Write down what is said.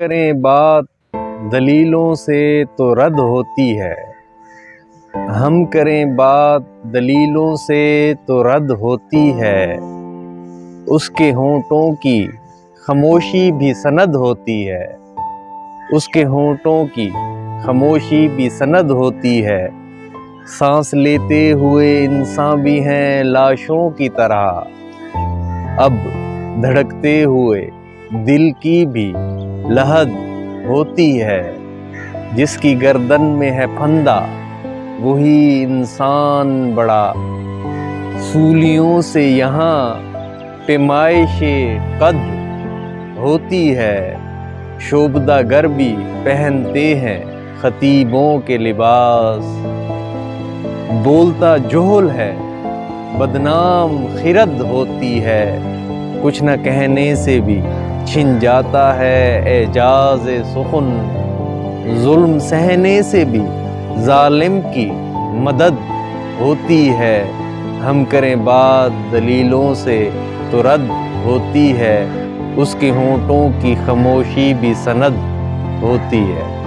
करें बात दलीलों से तो रद्द होती है। हम करें बात दलीलों से तो रद्द होती है। उसके होंठों की खामोशी भी सनद होती है। उसके होंठों की खामोशी भी सनद होती है। सांस लेते हुए इंसान भी हैं लाशों की तरह। अब धड़कते हुए दिल की भी लहद होती है। जिसकी गर्दन में है फंदा वही इंसान बड़ा। सूलियों से यहाँ पैमाइशे कद होती है। शोभदा गर भी पहनते हैं खतीबों के लिबास। बोलता जोहल है बदनाम खिरद होती है। कुछ न कहने से भी छिन जाता है एजाज़ सुखन। जुल्म सहने से भी जालिम की मदद होती है। हम करें बात दलीलों से तो रद्द होती है। उसके होंठों की खामोशी भी सनद होती है।